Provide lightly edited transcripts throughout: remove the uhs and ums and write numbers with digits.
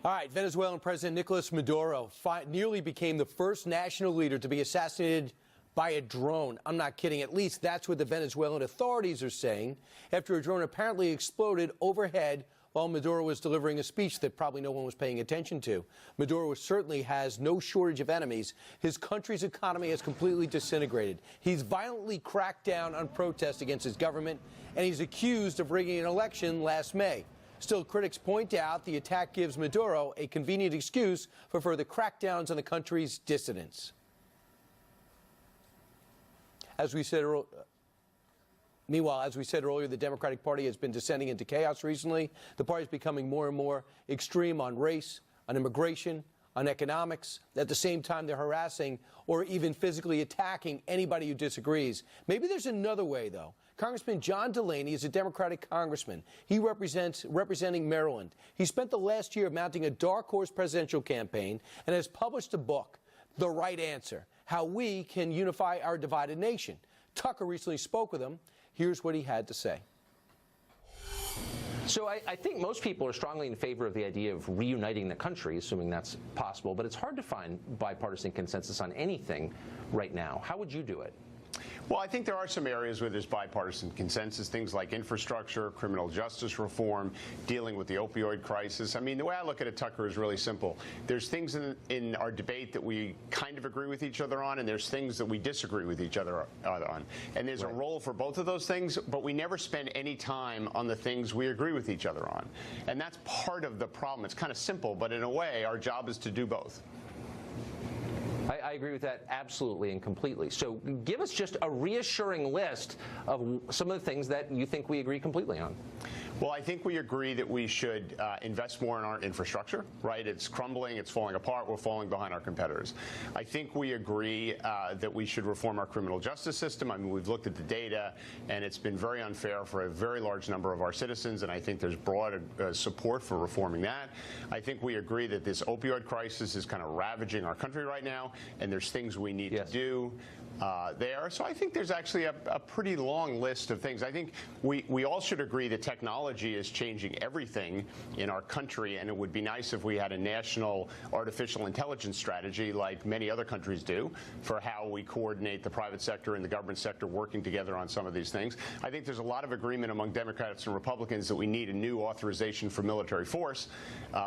All right, Venezuelan President Nicolas Maduro nearly became the first national leader to be assassinated by a drone. I'm not kidding. At least that's what the Venezuelan authorities are saying after a drone apparently exploded overhead while Maduro was delivering a speech that probably no one was paying attention to. Maduro certainly has no shortage of enemies. His country's economy has completely disintegrated. He's violently cracked down on protests against his government, and he's accused of rigging an election last May. Still, critics point out the attack gives Maduro a convenient excuse for further crackdowns on the country's dissidents. Meanwhile, as we said earlier, the Democratic Party has been descending into chaos recently. The party is becoming more and more extreme on race, on immigration, on economics. At the same time, they're harassing or even physically attacking anybody who disagrees. Maybe there's another way, though. Congressman John Delaney is a Democratic congressman. He representing Maryland. He spent the last year mounting a dark horse presidential campaign and has published a book, The Right Answer: How We Can Unify Our Divided Nation. Tucker recently spoke with him. Here's what he had to say. So I think most people are strongly in favor of the idea of reuniting the country, assuming that's possible, but it's hard to find bipartisan consensus on anything right now. How would you do it? Well, I think there are some areas where there's bipartisan consensus, things like infrastructure, criminal justice reform, dealing with the opioid crisis. I mean, the way I look at it, Tucker, is really simple. There's things in our debate that we kind of agree with each other on, and there's things that we disagree with each other on. And there's a role for both of those things, but we never spend any time on the things we agree with each other on. And that's part of the problem. It's kind of simple, but in a way, our job is to do both. I agree with that absolutely and completely. So give us just a reassuring list of some of the things that you think we agree completely on. Well, I think we agree that we should invest more in our infrastructure, right? It's crumbling, it's falling apart, we're falling behind our competitors. I think we agree that we should reform our criminal justice system. I mean, we've looked at the data, and it's been very unfair for a very large number of our citizens, and I think there's broad support for reforming that. I think we agree that this opioid crisis is kind of ravaging our country right now, and there's things we need to do there. So I think there's actually a pretty long list of things. I think we all should agree that technology is changing everything in our country, and it would be nice if we had a national artificial intelligence strategy like many other countries do for how we coordinate the private sector and the government sector working together on some of these things. I think there's a lot of agreement among Democrats and Republicans that we need a new authorization for military force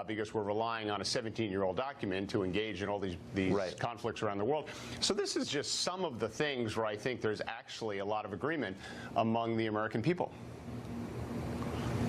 because we're relying on a 17-year-old document to engage in all these conflicts around the world. So this is just some of the things where I think there's actually a lot of agreement among the American people.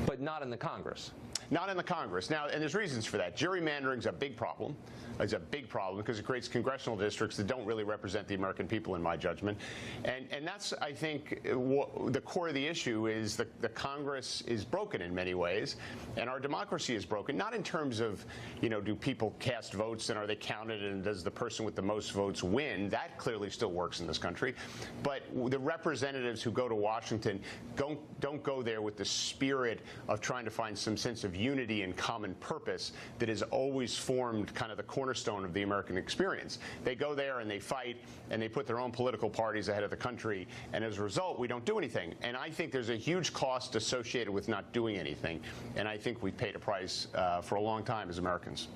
But not in the Congress. Not in the Congress. Now, and there's reasons for that. Gerrymandering is a big problem. It's a big problem because it creates congressional districts that don't really represent the American people, in my judgment. And that's, I think, the core of the issue is the Congress is broken in many ways, and our democracy is broken, not in terms of, you know, do people cast votes and are they counted and does the person with the most votes win? That clearly still works in this country. But the representatives who go to Washington don't go there with the spirit of trying to find some sense of unity and common purpose that has always formed kind of the cornerstone of the American experience. They go there and they fight and they put their own political parties ahead of the country, and as a result, we don't do anything. And I think there's a huge cost associated with not doing anything, and I think we've paid a price for a long time as Americans.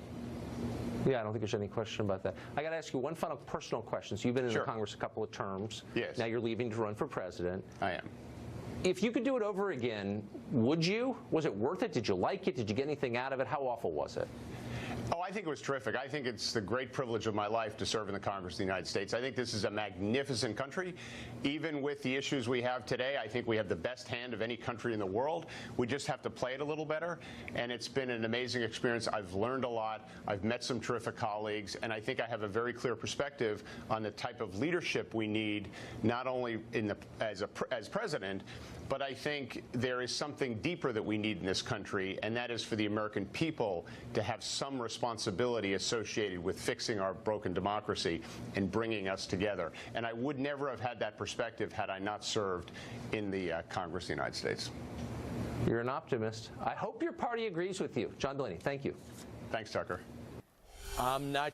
Yeah, I don't think there's any question about that. I got to ask you one final personal question. So you've been in the Congress a couple of terms. Yes. Now you're leaving to run for president. I am. If you could do it over again, would you? Was it worth it? Did you like it? Did you get anything out of it? How awful was it? Oh, I think it was terrific. I think it's the great privilege of my life to serve in the Congress of the United States. I think this is a magnificent country. Even with the issues we have today, I think we have the best hand of any country in the world. We just have to play it a little better, and it's been an amazing experience. I've learned a lot. I've met some terrific colleagues, and I think I have a very clear perspective on the type of leadership we need, not only as president, but I think there is something deeper that we need in this country, and that is for the American people to have some responsibility associated with fixing our broken democracy and bringing us together. And I would never have had that perspective had I not served in the Congress of the United States. You're an optimist. I hope your party agrees with you. John Delaney, thank you. Thanks, Tucker. I'm not